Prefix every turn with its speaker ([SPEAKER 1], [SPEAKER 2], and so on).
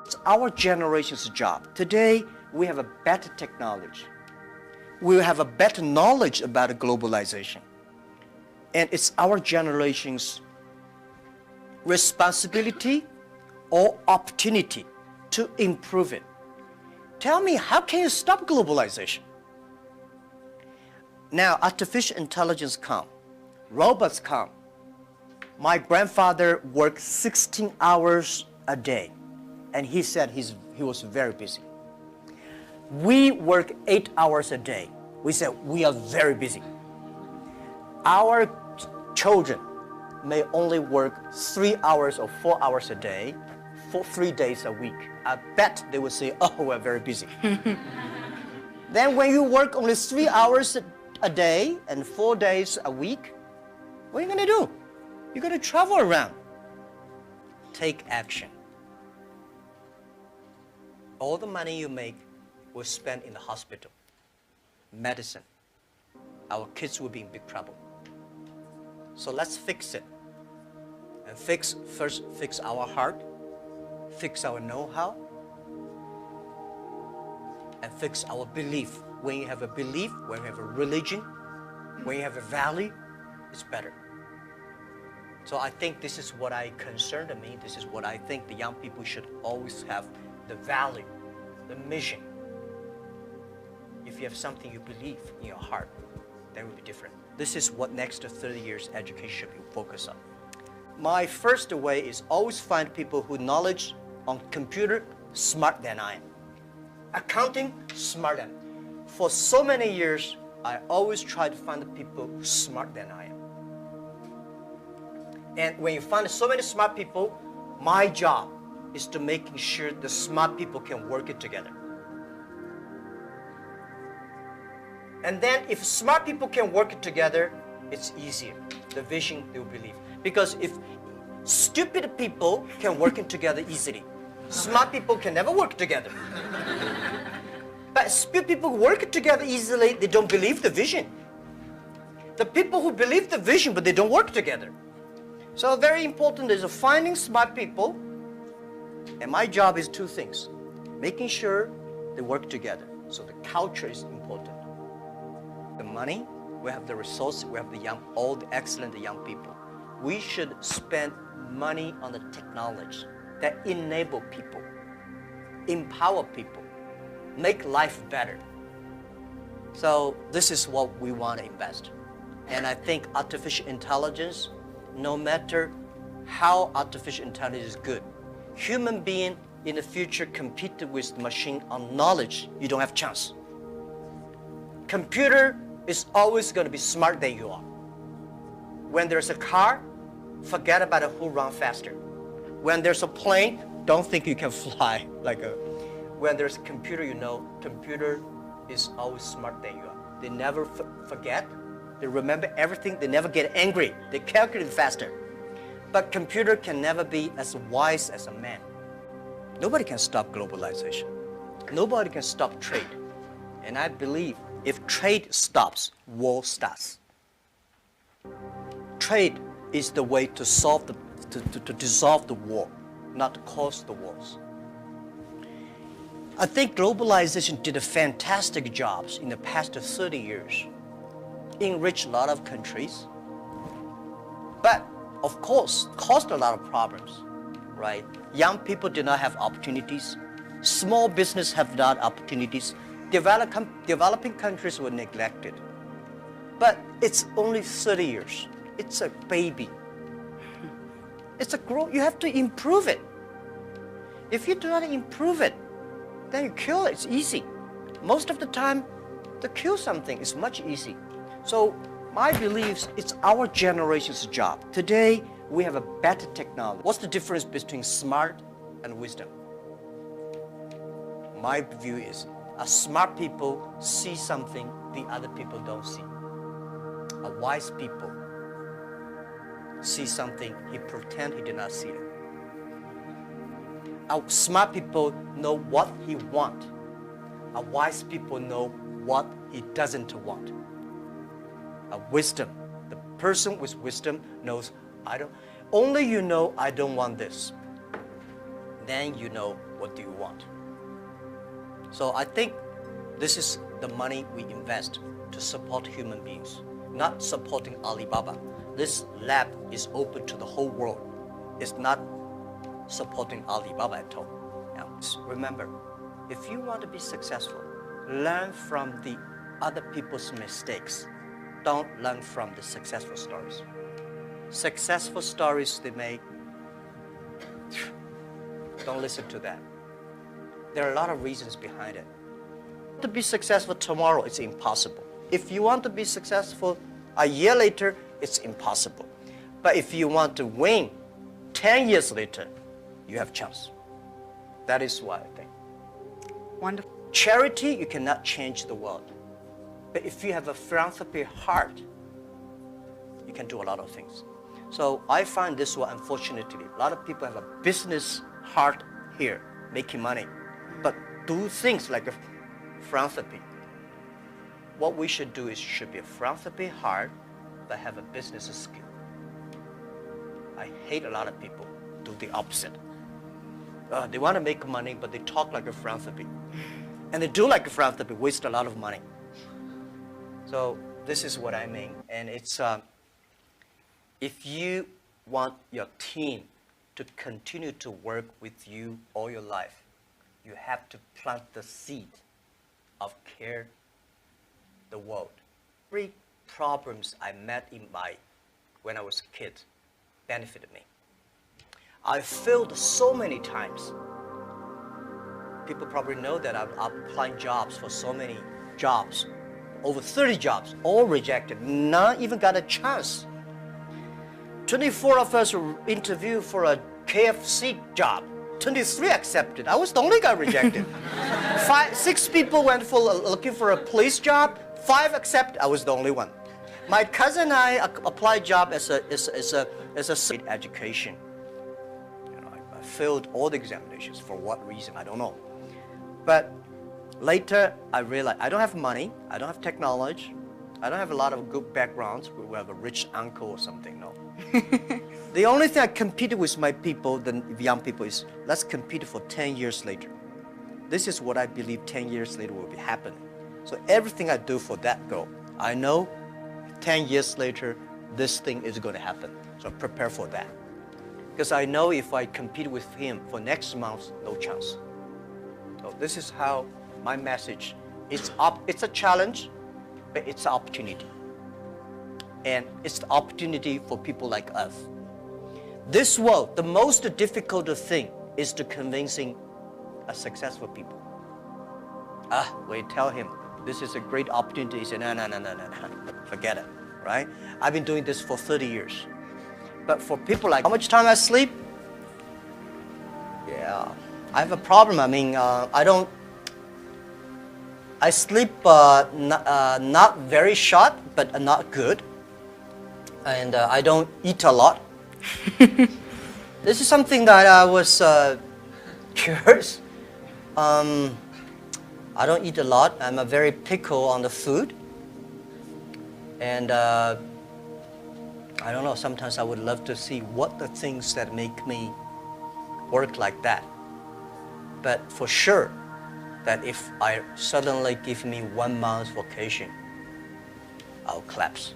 [SPEAKER 1] It's our generation's job. Today, we have a better technology. We have a better knowledge about globalization. And it's our generation's responsibility or opportunity to improve it. Tell me, how can you stop globalization? Now, artificial intelligence come, robots come. My grandfather worked 16 hours a day, and he said he was very busy. We work 8 hours a day. We said we are very busy. Our children may only work 3 hours or 4 hours a day for 3 days a week. I bet they will say, oh, we're very busy. Then when you work only 3 hours a day and 4 days a week, what are you going to do? You're going to travel around. Take action. All the money you make will spend in the hospital, medicine. Our kids will be in big trouble. So let's fix it. And first fix our heart, fix our know-how, and fix our belief. When you have a belief, when you have a religion, when you have a value, it's better. So I think this is what I concerned me. This is what I think the young people should always have, the value, the mission. If you have something you believe in your heart, that will be different. This is what next 30 years education should be focused on. My first way is always find people who knowledge on computer smarter than I am. Accounting smarter than. For so many years, I always try to find people smarter than I am. And when you find so many smart people, my job is to making sure the smart people can work it together. And then if smart people can work it together, it's easier. The vision they will believe. Because if stupid people can work it together easily, smart people can never work together. But stupid people work it together easily, they don't believe the vision. The people who believe the vision, but they don't work together. So very important is finding smart people. And my job is two things. Making sure they work together. So the culture is important. The money, we have the resource, we have all the excellent young people. We should spend money on the technology that enable people, empower people, make life better. So this is what we want to invest. And I think artificial intelligence, no matter how artificial intelligence is good, human being in the future compete with the machine on knowledge, you don't have chance. Computer is always going to be smarter than you are. When there's a car, forget about who runs faster. When there's a plane, don't think you can fly like a. When there's a computer, you know, computer is always smarter than you are. They never forget. They remember everything. They never get angry. They calculate faster. But computer can never be as wise as a man. Nobody can stop globalization. Nobody can stop trade. And I believe if trade stops, war starts. Trade is the way to solve to dissolve the war, not to cause the wars. I think globalization did a fantastic job in the past 30 years. Enriched a lot of countries. But of course, caused a lot of problems, right? Young people did not have opportunities. Small business have not opportunities. Developing countries were neglected. But it's only 30 years. It's a baby. It's a growth. You have to improve it. If you do not improve it, then you kill it. It's easy. Most of the time, to kill something is much easy. So my beliefs, it's our generation's job. Today, we have a better technology. What's the difference between smart and wisdom? My view is, smart people see something the other people don't see. A wise people see something he pretend he did not see it. A smart people know what he want. A wise people know what he doesn't want. A wisdom, the person with wisdom knows, only you know I don't want this. Then you know what do you want? So I think this is the money we invest to support human beings, not supporting Alibaba. This lab is open to the whole world. It's not supporting Alibaba at all. Now, remember, if you want to be successful, learn from the other people's mistakes. Don't learn from the successful stories. Successful stories they make, don't listen to that. There are a lot of reasons behind it. To be successful tomorrow, it's impossible. If you want to be successful a year later, it's impossible. But if you want to win 10 years later, you have a chance. That is what I think.
[SPEAKER 2] Wonderful.
[SPEAKER 1] Charity, you cannot change the world. But if you have a philanthropy heart, you can do a lot of things. So I find this one, unfortunately, a lot of people have a business heart here, making money, but do things like a philanthropy. What we should do is should be a philanthropy heart, but have a business skill. I hate a lot of people do the opposite. They want to make money, but they talk like a philanthropy. And they do like a philanthropy, waste a lot of money. So this is what I mean. And it's, if you want your team to continue to work with you all your life, you have to plant the seed of care the world. 3 problems I met when I was a kid benefited me. I failed so many times. People probably know that I'm applying jobs for so many jobs, over 30 jobs, all rejected, none even got a chance. 24 of us were interviewed for a KFC job. 23 accepted. I was the only guy rejected. 6 people went for looking for a police job. 5 accepted. I was the only one. My cousin and I applied job as a state education. You know, I failed all the examinations. For what reason? I don't know. But later I realized I don't have money. I don't have technology. I don't have a lot of good backgrounds. We have a rich uncle or something. No. The only thing I competed with my people, the young people, is let's compete for 10 years later. This is what I believe 10 years later will be happening. So everything I do for that goal, I know 10 years later, this thing is going to happen. So prepare for that. Because I know if I compete with him for next month, no chance. So this is how my message, it's a challenge, but it's an opportunity. And it's the opportunity for people like us. This world, the most difficult thing is to convincing a successful people. We tell him, this is a great opportunity. He said, no, forget it, right? I've been doing this for 30 years. But for people like, how much time I sleep? Yeah, I have a problem. I mean, I sleep not very short, but not good. And I don't eat a lot. This is something that I was curious. I don't eat a lot. I'm a very picky on the food. And I don't know, sometimes I would love to see what the things that make me work like that. But for sure, that if I suddenly give me 1 month vacation, I'll collapse.